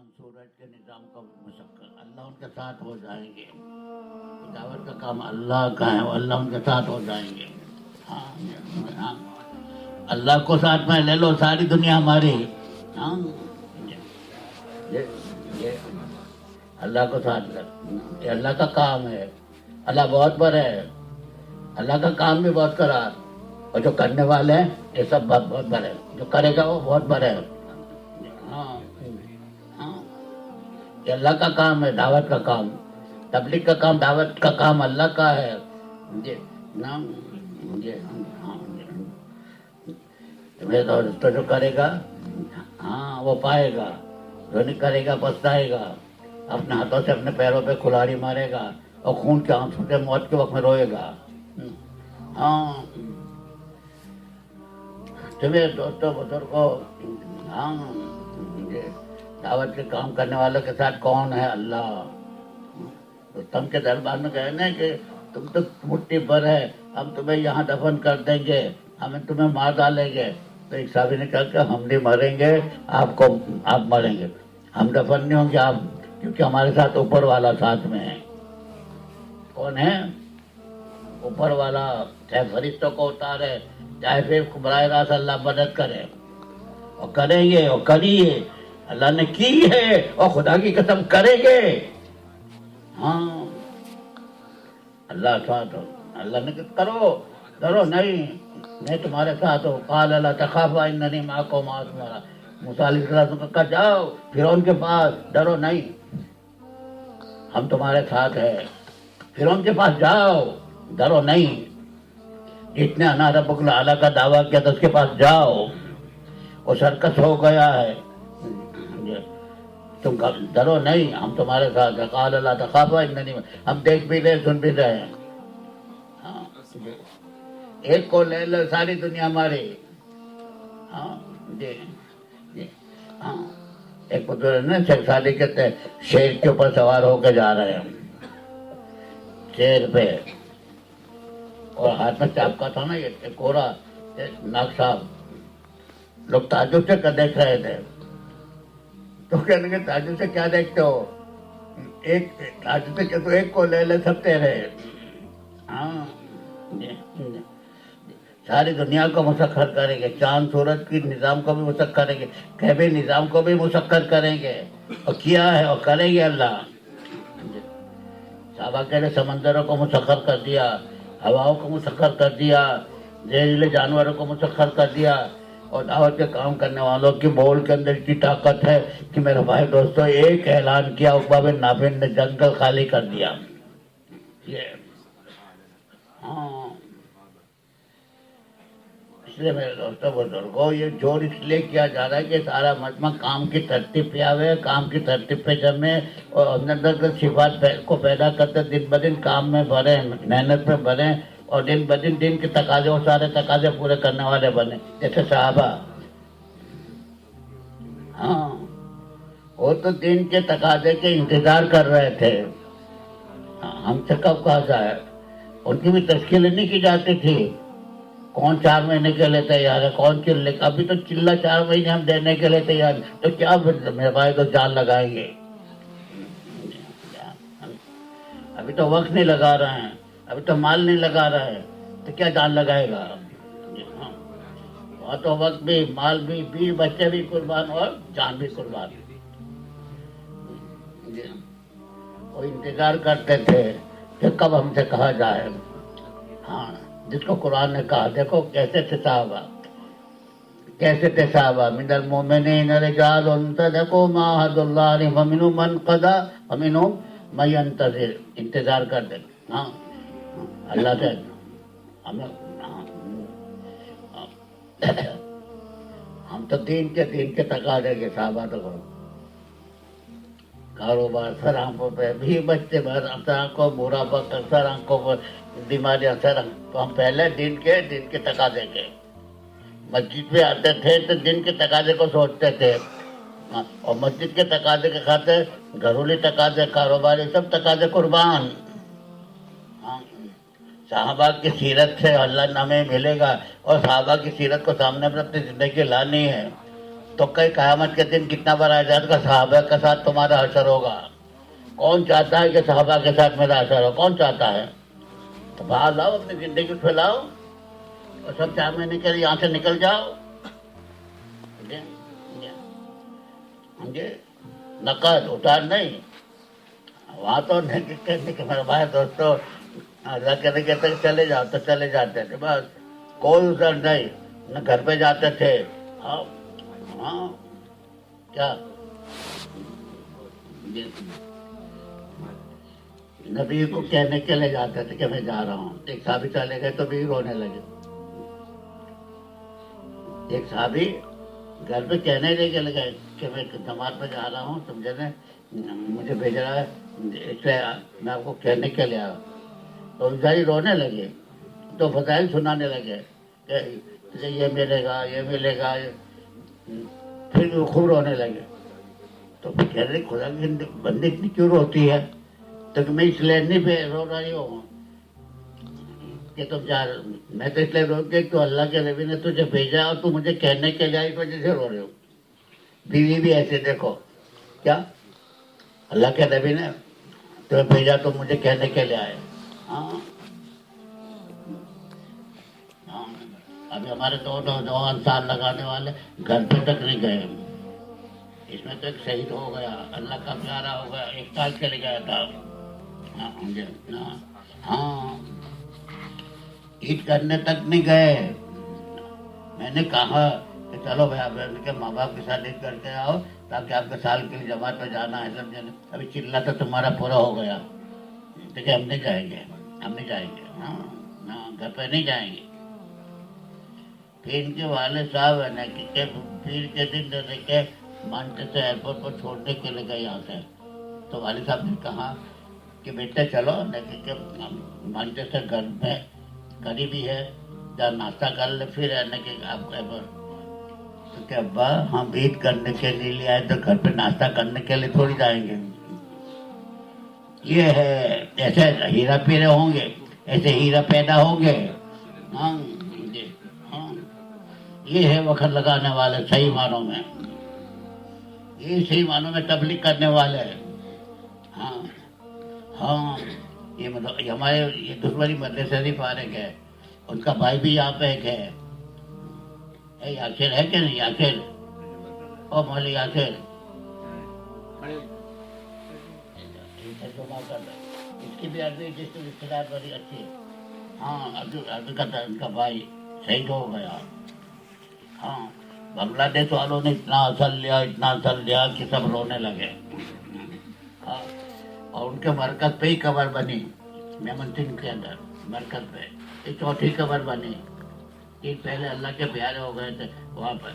चांद सूरज के निज़ाम का मुशक्कर, अल्लाह उनके साथ हो जाएंगे। दावत का काम अल्लाह का है, अल्लाह उनके साथ हो जाएंगे। हाँ, हाँ, अल्लाह को साथ में ले लो, सारी दुनिया हमारी। हाँ, ये अल्लाह को साथ ले, ये अल्लाह का काम है। अल्लाह बहुत बड़ा है, अल्लाह का काम भी बहुत करा, और जो करने वाले हैं ये सब बहुत बड़े हैं, जो करेगा वो बहुत बड़े है। हाँ, हाँ, ये अल्लाह का काम है, दावत का काम, तबलीग का काम, दावत का काम अल्लाह का है। ये ना ये हाँ, तुम्हें तो जो करेगा हाँ वो पाएगा, जो नहीं करेगा पछताएगा, अपने हाथों से अपने पैरों पे कुल्हाड़ी मारेगा और खून के आंसू से मौत के वक्त में रोएगा। हाँ, तुम्हें दोस्तों बुजुर्गों, हाँ, ये दावत के काम करने वालों के साथ कौन है? अल्लाह। रुस्तम के दरबार में गए ना कि तुम तो मुट्ठी भर है, हम तुम्हें यहाँ दफन कर देंगे, हमें तुम्हें मार डालेंगे। तो एक साहब ने कहा कि हम नहीं मरेंगे, आप मरेंगे, हम दफन नहीं होंगे आप, क्योंकि हमारे साथ ऊपर वाला साथ में है। कौन है? ऊपर वाला। चाहे फरिश्तों को उतारे, चाहे फिर बराह रास्त अल्लाह मदद करे, और करेंगे और करिए, अल्लाह ने की है और खुदा की कसम करेंगे। हाँ, अल्लाह साथ हो, अल्लाह ने करो, डरो नहीं, मैं तुम्हारे साथ हूँ। काल अल्लाह तखाफा इन्ननी माकुम तुम्हारा, मूसा अलैहिस्सलाम को कहा जाओ फिरौन के पास, डरो नहीं, हम तुम्हारे साथ है। फिरौन के पास जाओ, डरो नहीं, जितने अना रब्बुल आला का दावा किया था उसके पास जाओ, वो सर्कस हो गया है, तुम डरो नहीं, हम तुम्हारे साथ है। काल अल्लाह तखाफा इन्ननी, हम देख भी रहे सुन भी रहे हैं। हाँ, एक को ले लो, सारी दुनिया हमारी। हाँ जी, हाँ, एक बुजुर्ग ने शेख सादी कहते हैं, शेर के ऊपर सवार होकर जा रहे हैं, शेर पे, और हाथ में चापका था ना, ये कोरा नाग साहब, लोग ताजुब से देख रहे थे। तो कहने के ताजुब से क्या देखते हो? एक ताजुब से तो एक को ले ले, सब तेरे। हाँ, सारी दुनिया को मुसक्खर करेंगे, चांद सूरज की निज़ाम को भी मुसक्खर करेंगे, कैबे निज़ाम को भी मुसक्खर करेंगे, और किया है और करेंगे अल्लाह। साहबा के लिए समंदरों को मुसक्खर कर दिया, हवाओं को मुसक्खर कर दिया, जहरीले जानवरों को मुसक्खर कर दिया, और दावत के काम करने वालों की बोल के अंदर इतनी ताकत है कि मेरे भाई दोस्तों, एक ऐलान किया, उक़बा बिन नाफिर ने जंगल खाली कर दिया। ये हाँ, इसलिए मेरे दोस्तों बुजुर्गों, ये जोर इसलिए किया जा रहा है कि सारा मजमा काम की तरतीब पे आवे, काम की तरतीब पे जमे, और अंदर के सिफात को पैदा करते, दिन ब दिन काम में भरे, मेहनत में भरे, और दिन ब दिन के तकाजे, और सारे तकाजे पूरे करने वाले बने, जैसे साहबा। हाँ, वो तो दिन के तकाजे के इंतजार कर रहे थे। हाँ, हमसे कब कहा जाए, उनकी भी तश्कील नहीं की जाती थी। कौन 4 महीने के लिए तैयार है, कौन चिल्ले, अभी तो चिल्ला 4 महीने हम देने के लिए तैयार, तो क्या मेरे भाई तो जान लगाएंगे। अभी तो वक्त नहीं लगा रहे हैं, अभी तो माल नहीं लगा रहे हैं, तो क्या जान लगाएगा? वहाँ तो वक्त भी, माल भी, बीवी बच्चे भी कुर्बान और जान भी कुर्बान। वो इंतजार करते थे कि कब हमसे कहा जाए। हाँ, जिसको कुरान ने कहा, देखो कैसे थे साहबा, कैसे थे साहबा, मिनल मोमिनीन रिजालुन सदक़ू मा अहदुल्लाह अलैहि व मिनहुम मन क़दा व मिनहुम मन यंतज़िर, इंतजार कर दे। हाँ, अल्लाह से हमें, हम तो दिन के तकाजे के साहबा, तो कारोबार सर आंखों पे भी, बच्चे भर सर आंखों, बुरा बकर सर आंखों पर, बीमारियां सर, तो हम पहले दिन के तकाजे के मस्जिद पे आते थे, तो दिन के तकाजे को सोचते थे, और मस्जिद के तकाजे के खाते घरेलू तकाजे, कारोबारी सब तकाजे कुर्बान। साहबा की सीरत से अल्लाह हमें मिलेगा, और साहबा की सीरत को सामने पर अपनी जिंदगी लानी है। تو کئی قیامت کے دن کتنا بڑا اعزاز کا صحابہ کے ساتھ تمہارا حشر ہوگا. کون چاہتا ہے کہ صحابہ کے ساتھ میرا حشر ہو؟ کون چاہتا ہے؟ تو باہر لاؤ، اپنی زندگی پھیلاؤ اور سب 4 مہینے کے لیے یہاں سے نکل جاؤ. نقد اتار نہیں. وہاں تو نہیں کہتے کہ میرے بھائی دوستوں اللہ کرے کہتے کہ چلے جاؤ تو چلے جاتے تھے، بس کوئی ادھر نہیں. نہ گھر پہ جاتے تھے. ہاں کیا نبی کو کہنے کے لیے جاتے تھے کہ میں جا رہا ہوں. ایک صحابی چلے گئے تو بھی رونے لگے. ایک صحابی گھر پہ کہنے لے کے لگے کہ میں جماعت پہ جا رہا ہوں، سمجھے نا، مجھے بھیج رہا ہے اس لیے میں آپ کو کہنے کے لیے آیا. تو بیچاری رونے لگے تو فضائل سنانے لگے کہ یہ ملے گا یہ ملے گا. پھر وہ خوب رونے لگے. تو پھر کہہ رہے خدا کی بندی اتنی کیوں روتی ہے؟ تو کہ میں اس لیے نہیں پہ رو رہی ہوں کہ تم جا رہے. میں تو اس لیے رو کے تو اللہ کے نبی نے تجھے بھیجا اور تو مجھے کہنے کے لیے اس وجہ سے رو رہے ہو. بیوی بھی ایسے دیکھو کیا اللہ کے نبی نے تمہیں بھیجا تو مجھے کہنے کے لیے آئے. ہاں ابھی ہمارے 2 نوجوان سال لگانے والے گھر پہ تک نہیں گئے. اس میں تو ایک شہید ہو گیا، اللہ کا پیارا ہو گیا، 1 سال چلے گیا تھا. ہاں عید کرنے تک نہیں گئے. میں نے کہا کہ چلو بھائی آپ کے ماں باپ کے ساتھ عید کر کے آؤ تاکہ آپ کے سال کے لیے جماعت پہ جانا ہے. سمجھے؟ ابھی چلا تو تمہارا پورا ہو گیا تو کہ ہم نہیں جائیں گے، ہم نہیں جائیں گے. ہاں گھر پہ نہیں جائیں گے. پھر ان کے والد صاحب ہے نا کہ پیر کے دن جیسے کہ مانچسٹر ایئرپورٹ پر چھوڑنے کے لیے گئے یہاں سے. تو والد صاحب نے کہا کہ بیٹے چلو کہ مانچسٹر گھر میں قریب ہی ہے، جہاں ناشتہ کر لے. پھر ہے نا کہ آپ کہ ابا ہم عید کرنے کے لیے لے آئے تو گھر پہ ناشتہ کرنے کے لیے تھوڑی جائیں گے. یہ ہے ایسے ہیرا پیرے ہوں گے، ایسے ہیرا پیدا ہوں گے. ہاں یہ ہے وقت لگانے والے صحیح معنوں میں، یہ صحیح معنوں میں تبلیغ کرنے والے. ہاں یہ مطلب ہمارے یہ دشمنی مدرسے شریف فارغ ہے، ان کا بھائی بھی یہاں پہ ایک ہے. یاسر ہے کہ نہیں؟ یاسر او مولی یاسر اس کی بھی عربی جس کی ابتدار بڑی اچھی ہے. ہاں عربی کا ان کا بھائی شہید ہو گیا. ہاں بنگلہ دیش والوں نے اتنا اثر لیا کہ سب رونے لگے. ہاں اور ان کے مرکز پہ ہی قبر بنی، میمن سنگھ کے اندر مرکز پہ یہ 4تھی قبر بنی. یہ پہلے اللہ کے پیارے ہو گئے تھے وہاں پر.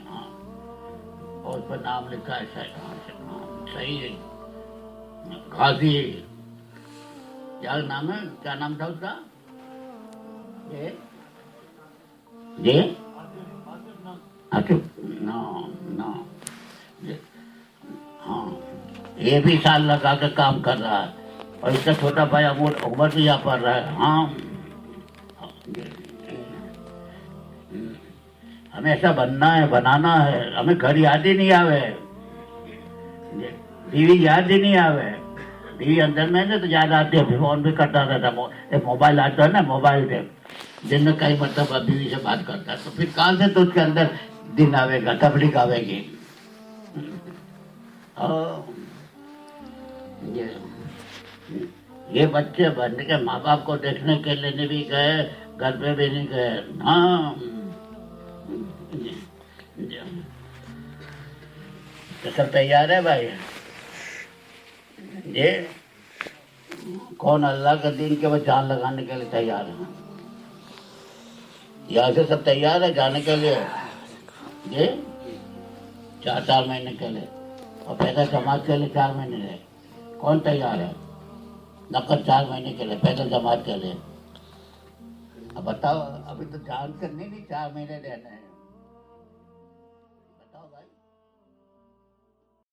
ہاں اور اس پر نام لکھا ہے صحیح ہے غازی. کیا نام ہے؟ کیا نام تھا اس کا؟ جی ہاں یہ بھی سال لگا کے کام کر رہا ہے اور اس کا چھوٹا بھائی عمر بھی یہاں پڑھ رہا ہے. ہاں ہمیں ایسا بننا ہے، بنانا ہے. ہمیں گھر یاد ہی نہیں آوے، بیوی یاد ہی نہیں آوے. بیوی اندر میں نا تو یاد آتی ہے، فون بھی کرتا رہتا. موبائل آتا ہے نا، موبائل سے دن میں کئی مرتبہ بیوی سے بات کرتا ہے. تو پھر کہاں سے تو اس کے اندر دن آوے گا، تبلیغ آوے گی. یہ بچے بن کے ماں باپ کو دیکھنے کے لیے نہیں بھی گئے، گھر پہ بھی نہیں گئے. ہاں تو سب تیار ہے بھائی؟ جی کون اللہ کے دین کے وہ جان لگانے کے لیے تیار ہے؟ یہاں سے سب تیار ہے جانے کے لیے؟ جی 4 مہینے کے لیے اور پیدل جماعت کے لیے 4 مہینے رہے. کون تیار ہے؟ نقد 4 مہینے کے لیے پیدل جماعت کے لیے. اب بتاؤ، ابھی تو جان کرنے نہیں 4 مہینے رہنا ہے.